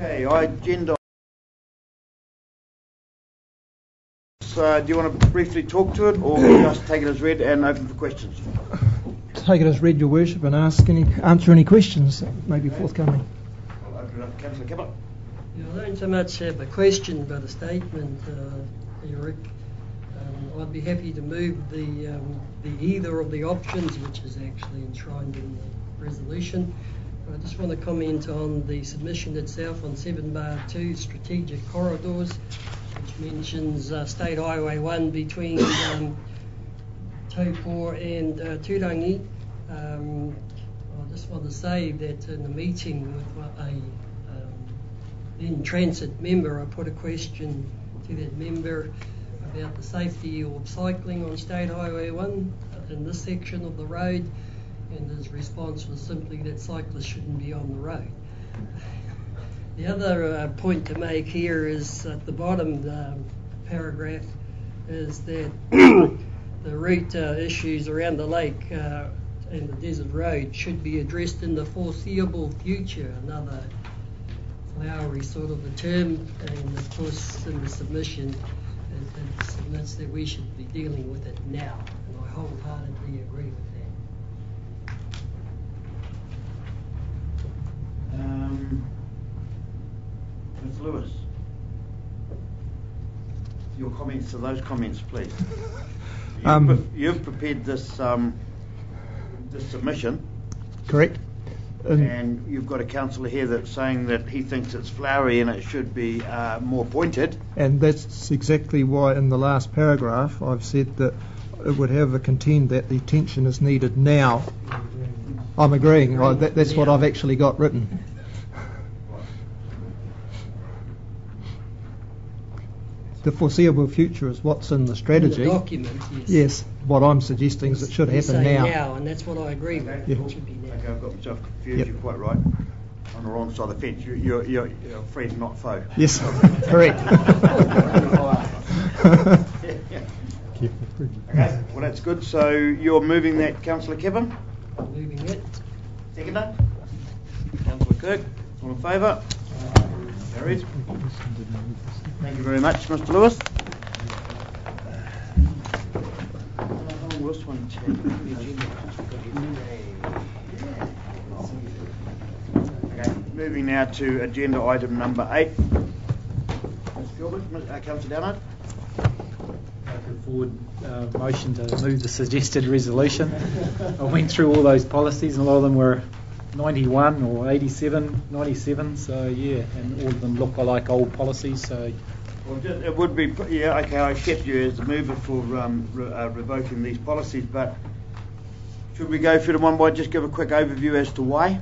Okay, agenda. Do you want to briefly talk to it, or just take it as read and open for questions? Take it as read, Your Worship, and answer any questions that may be forthcoming. I'll open it up to Councillor Kipper. Yeah, I don't so much have a question but a statement, Eric. I'd be happy to move the either of the options, which is actually enshrined in the resolution. I just want to comment on the submission itself on 7(2) strategic corridors, which mentions State Highway 1 between Taupo and Turangi. I just want to say that in a meeting with a then transit member, I put a question to that member about the safety of cycling on State Highway 1 in this section of the road, and his response was simply that cyclists shouldn't be on the road. The other point to make here is at the bottom paragraph is that the route issues around the lake and the desert road should be addressed in the foreseeable future, another flowery sort of a term, and of course in the submission it submits that we should be dealing with it now, and I wholeheartedly agree with that. Ms. Lewis, your comments to those comments, please. You've prepared this this submission. Correct. And you've got a councillor here that's saying that he thinks it's flowery and it should be more pointed. And that's exactly why in the last paragraph I've said that it would have a contend that the attention is needed now. I'm agreeing. That's what I've actually got written. The foreseeable future is what's in the strategy. In the document, yes. Yes. What I'm suggesting is it should happen now. And that's what I agree with. Yeah. It should be now. Okay, I've got myself confused. Yep. You're quite right. On the wrong side of the fence. You're friend, not foe. Yes, correct. Okay, well that's good. So you're moving that, Councillor Kevin? Moving it. Seconder? Councillor Kirk, all in favour? Carried. Thank you very much, Mr. Lewis. Okay, moving now to agenda item number 8. Ms. Gilbert, Councillor Downard. I put forward a motion to move the suggested resolution. I went through all those policies and a lot of them were 91 or 87, 97, so yeah, and all of them look like old policies, so... Well, it would be, yeah, okay, I accept you as the mover for revoking these policies, but should we go through them one by just give a quick overview as to why?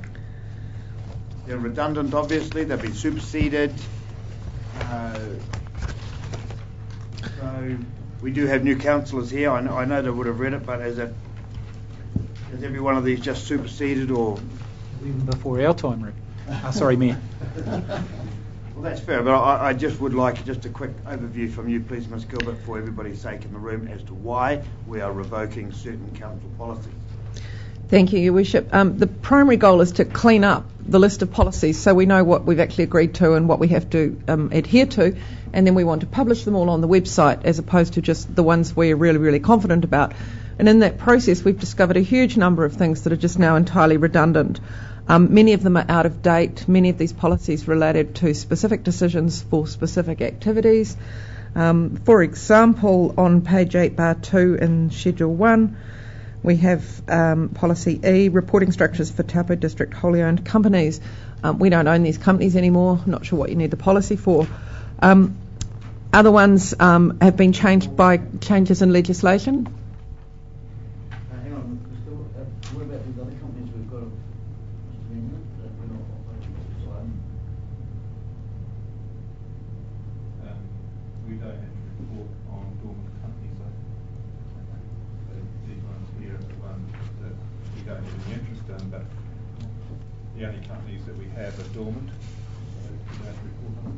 They're redundant, obviously, they've been superseded. So we do have new councillors here. I know they would have read it, but is every one of these just superseded or... Even before our time, Rick. Sorry, Mayor. Well, that's fair, but I just would like just a quick overview from you, please, Ms. Gilbert, for everybody's sake in the room as to why we are revoking certain council policies. Thank you, Your Worship. The primary goal is to clean up the list of policies so we know what we've actually agreed to and what we have to adhere to, and then we want to publish them all on the website as opposed to just the ones we're really, really confident about. And in that process, we've discovered a huge number of things that are just now entirely redundant. Many of them are out of date. Many of these policies related to specific decisions for specific activities. For example, on page 8(2) in Schedule 1, we have policy E, reporting structures for Taupo District wholly owned companies. We don't own these companies anymore. I'm not sure what you need the policy for. Other ones have been changed by changes in legislation. Hang on, what about these other companies we've got? We don't have to report on dormant companies, so these ones here are the ones that we don't have any interest in, but the only companies that we have are dormant, so we don't report on them.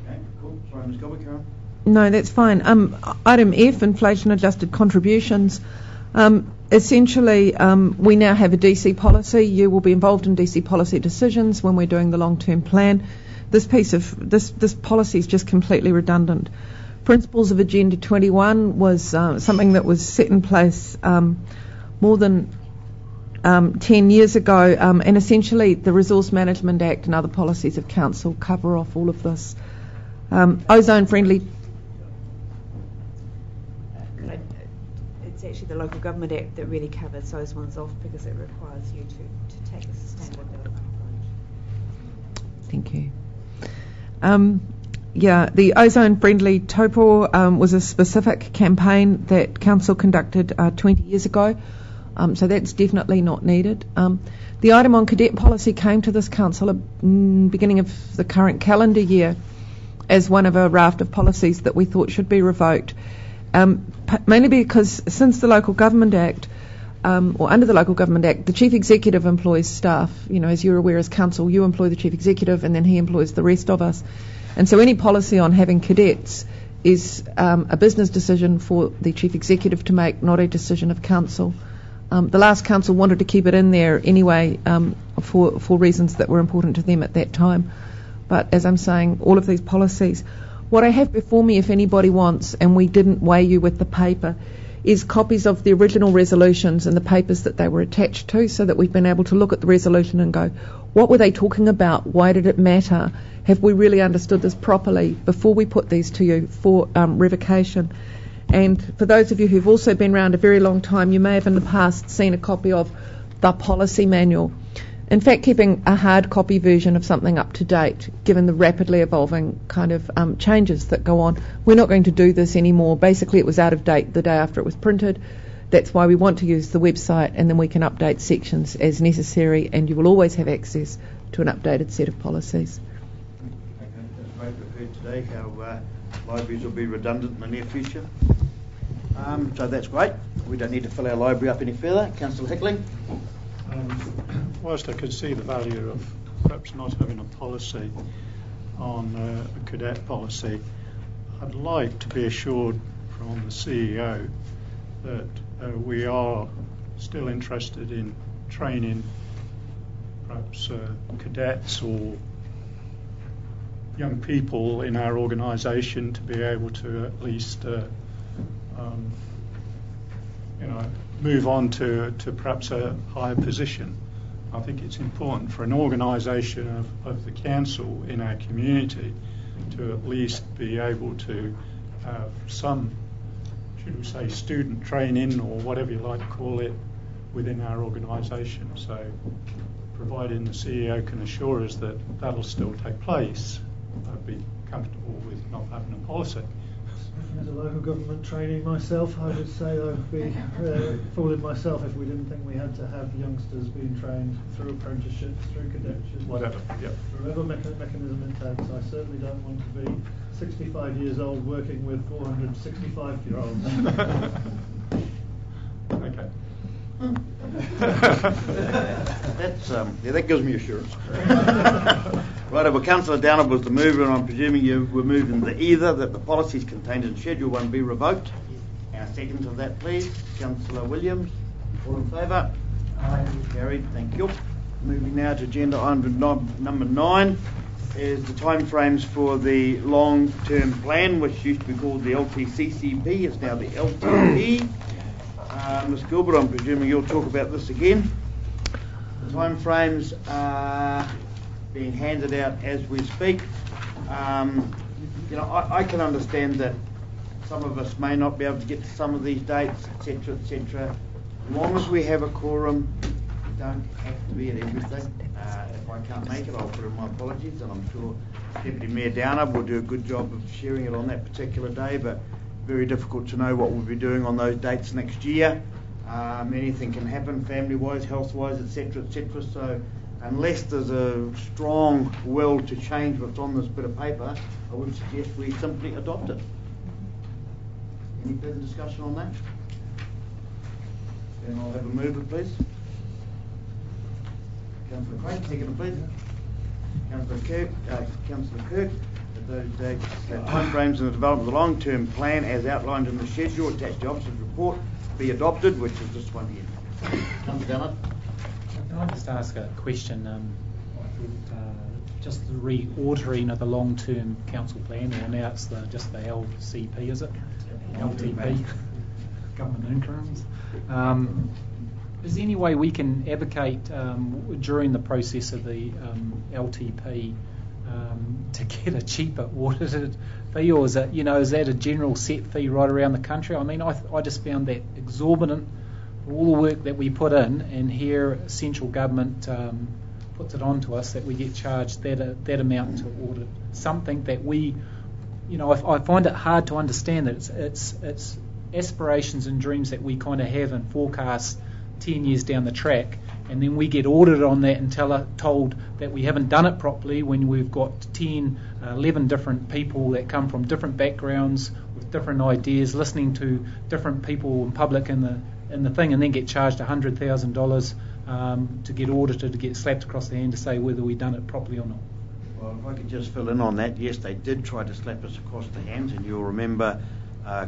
Okay, cool. Sorry, Ms. Gilbert, carry on. No, that's fine. Item F, inflation-adjusted contributions. essentially, we now have a DC policy. You will be involved in DC policy decisions when we're doing the long-term plan. This policy is just completely redundant. Principles of Agenda 21 was something that was set in place more than 10 years ago, and essentially the Resource Management Act and other policies of Council cover off all of this. Ozone-friendly. It's actually the Local Government Act that really covers those ones off because it requires you to take a sustainable development approach. Thank you. The ozone-friendly Taupo was a specific campaign that Council conducted 20 years ago, so that's definitely not needed. The item on cadet policy came to this Council at the beginning of the current calendar year as one of a raft of policies that we thought should be revoked, mainly because since the Local Government Act, or under the Local Government Act, the Chief Executive employs staff. You know, as you're aware as Council, you employ the Chief Executive and then he employs the rest of us. And so any policy on having cadets is a business decision for the Chief Executive to make, not a decision of Council. The last Council wanted to keep it in there anyway for reasons that were important to them at that time. But as I'm saying, all of these policies, what I have before me, if anybody wants, and we didn't weigh you with the paper, is copies of the original resolutions and the papers that they were attached to, so that we've been able to look at the resolution and go, what were they talking about? Why did it matter? Have we really understood this properly before we put these to you for revocation? And for those of you who've also been around a very long time, you may have in the past seen a copy of the policy manual. In fact, keeping a hard copy version of something up to date, given the rapidly evolving kind of changes that go on. We're not going to do this anymore. Basically, it was out of date the day after it was printed. That's why we want to use the website, and then we can update sections as necessary, and you will always have access to an updated set of policies. Okay, that's great. We've heard today how libraries will be redundant in the near future. So that's great. We don't need to fill our library up any further. Councillor Hickling. Whilst I could see the value of perhaps not having a policy on a cadet policy, I'd like to be assured from the CEO that we are still interested in training perhaps cadets or young people in our organisation to be able to at least move on to perhaps a higher position. I think it's important for an organisation of the council in our community to at least be able to have some, should we say, student training or whatever you like to call it within our organisation. So providing the CEO can assure us that that'll still take place, I'd be comfortable with not having a policy. As a local government trainee myself, I would say I would be fooling myself if we didn't think we had to have youngsters being trained through apprenticeships, through cadetships, Whatever, yep. whatever mechanism it takes. I certainly don't want to be 65 years old working with 465-year-olds. Okay. That gives me assurance. Right, well, Councillor Downer was the mover, and I'm presuming you were moving the either that the policies contained in Schedule 1 be revoked. Our seconds of that, please. Councillor Williams, all in favour? Aye. Carried, thank you. Moving now to agenda item number 9 is the timeframes for the long-term plan, which used to be called the LTCCP. It's now the LTP. Ms Gilbert, I'm presuming you'll talk about this again. The timeframes are being handed out as we speak. I can understand that some of us may not be able to get to some of these dates, etc., etc. As long as we have a quorum, we don't have to be at everything. If I can't make it, I'll put in my apologies, and I'm sure Deputy Mayor Downer will do a good job of sharing it on that particular day, but very difficult to know what we'll be doing on those dates next year. Anything can happen family-wise, health-wise, etc., etc. So unless there's a strong will to change what's on this bit of paper, I would suggest we simply adopt it. Any further discussion on that? Then I'll have a mover, please. Councillor Craig, second, please. Councillor Kirk. Those timeframes and the development of the long-term plan as outlined in the schedule attached to the officer's report be adopted, which is this one here. Councillor Dallin. Can I just ask a question? I thought just the reordering of the long-term council plan, or now it's just the LCP, is it? LTP, government interims. Is there any way we can advocate during the process of the LTP to get a cheaper audited fee, or is that a general set fee right around the country? I mean, I just found that exorbitant for all the work that we put in, and here central government puts it on to us that we get charged that amount to audit something that we, I find it hard to understand that it's aspirations and dreams that we kind of have and forecast 10 years down the track, and then we get audited on that and told that we haven't done it properly when we've got 10, 11 different people that come from different backgrounds with different ideas, listening to different people in public in the thing, and then get charged $100,000 to get audited, to get slapped across the hand to say whether we've done it properly or not. Well, if I could just fill in on that, yes, they did try to slap us across the hands, and you'll remember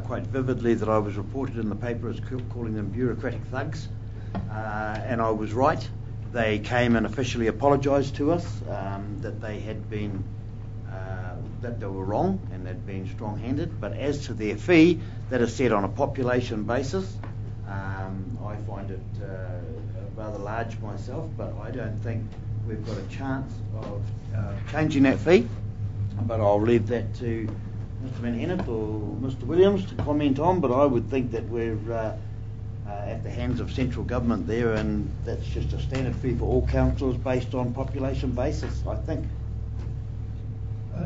quite vividly that I was reported in the paper as calling them bureaucratic thugs. And I was right. They came and officially apologised to us that they had been that they were wrong and they'd been strong-handed. But as to their fee, that is set on a population basis. I find it rather large myself, but I don't think we've got a chance of changing that fee. But I'll leave that to Mr. Van Hennett or Mr. Williams to comment on. But I would think that we're at the hands of central government there, and that's just a standard fee for all councils based on population basis, I think.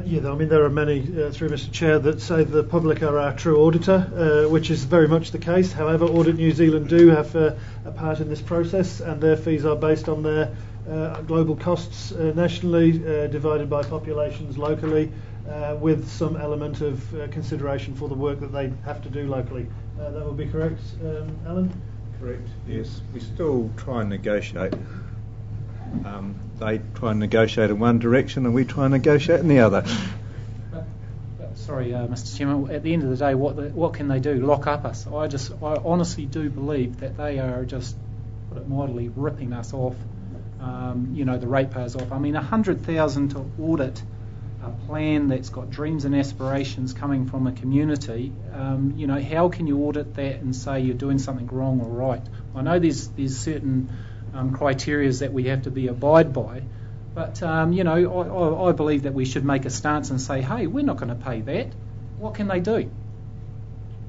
Yeah, I mean, there are many, through Mr. Chair, that say the public are our true auditor, which is very much the case. However, Audit New Zealand do have a part in this process, and their fees are based on their global costs nationally, divided by populations locally, with some element of consideration for the work that they have to do locally. That would be correct, Alan? Correct, yes. We still try and negotiate. They try and negotiate in one direction and we try and negotiate in the other. But sorry, Mr. Chairman, at the end of the day, what can they do? Lock up us? I honestly do believe that they are just, put it mildly, ripping us off, the ratepayers off. I mean, $100,000 to audit a plan that's got dreams and aspirations coming from a community, how can you audit that and say you're doing something wrong or right? I know there's certain criteria that we have to abide by, but I believe that we should make a stance and say, hey, we're not going to pay that. What can they do?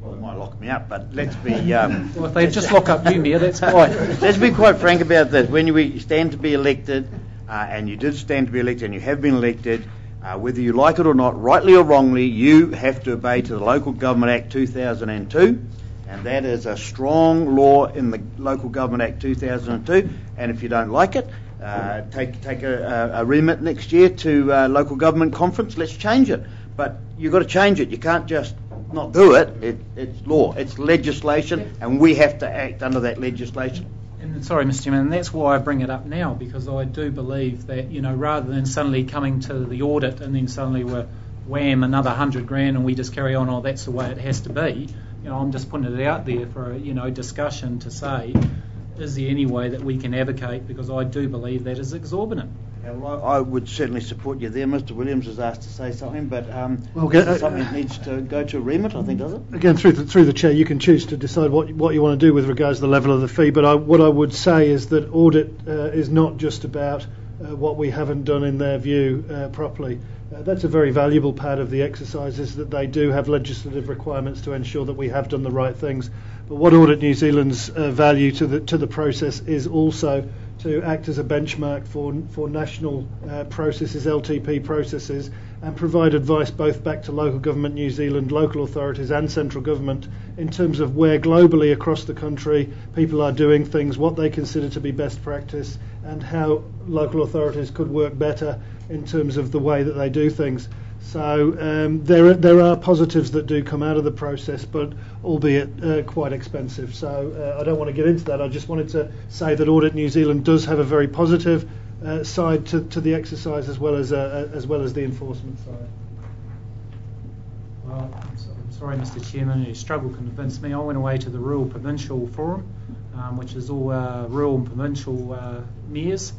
Well, they might lock me up, but let's be... well, if they just lock up you, Mayor, that's fine. Let's be quite frank about this. When we stand to be elected, and you did stand to be elected and you have been elected, whether you like it or not, rightly or wrongly, you have to obey to the Local Government Act 2002, and that is a strong law in the Local Government Act 2002. And if you don't like it, take a remit next year to local government conference. Let's change it. But you've got to change it. You can't just not do it. It's law. It's legislation, and we have to act under that legislation. And sorry, Mr. Chairman, and that's why I bring it up now, because I do believe that, rather than suddenly coming to the audit and then suddenly we're wham, another $100,000 and we just carry on, oh, that's the way it has to be. I'm just putting it out there for a discussion to say, is there any way that we can advocate, because I do believe that is exorbitant. Well, I would certainly support you there. Mr. Williams has asked to say something, but something that needs to go to a remit, I think, does it? Again, through the chair, you can choose to decide what you want to do with regards to the level of the fee. But what I would say is that audit is not just about what we haven't done in their view properly. That's a very valuable part of the exercise, is that they do have legislative requirements to ensure that we have done the right things. But what Audit New Zealand's value to the process is also to act as a benchmark for national processes, LTP processes, and provide advice both back to local government New Zealand, local authorities and central government in terms of where globally across the country people are doing things, what they consider to be best practice, and how local authorities could work better in terms of the way that they do things. So there are positives that do come out of the process, but albeit quite expensive. So I don't want to get into that. I just wanted to say that Audit New Zealand does have a very positive side to the exercise, as well as the enforcement side. Well, I'm sorry, Mr. Chairman, you struggle to convince me. I went away to the Rural Provincial Forum, which is all rural and provincial mayors,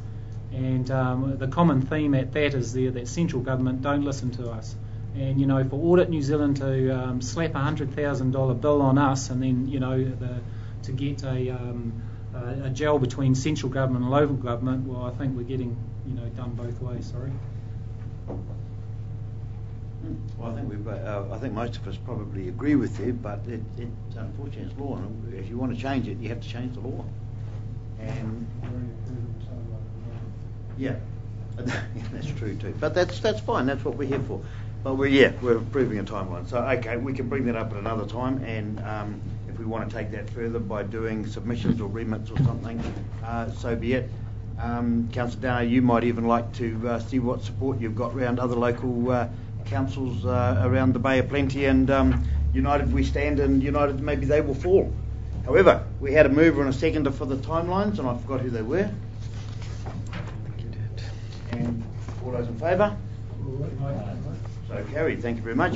and the common theme at that is that central government don't listen to us. And, for Audit New Zealand to slap a $100,000 bill on us and then, to get a gel between central government and local government, well, I think we're getting, done both ways, sorry. Well, I think most of us probably agree with you, but it unfortunately it's law, and if you want to change it, you have to change the law. And yeah, that's true too. But that's fine. That's what we're here for. But we're approving a timeline. So okay, we can bring that up at another time, and if we want to take that further by doing submissions or remits or something, so be it. Councillor Downer, you might even like to see what support you've got around other local councils around the Bay of Plenty, and United we stand, and United maybe they will fall. However, we had a mover and a seconder for the timelines, and I forgot who they were. And all those in favour? So carried. Thank you very much.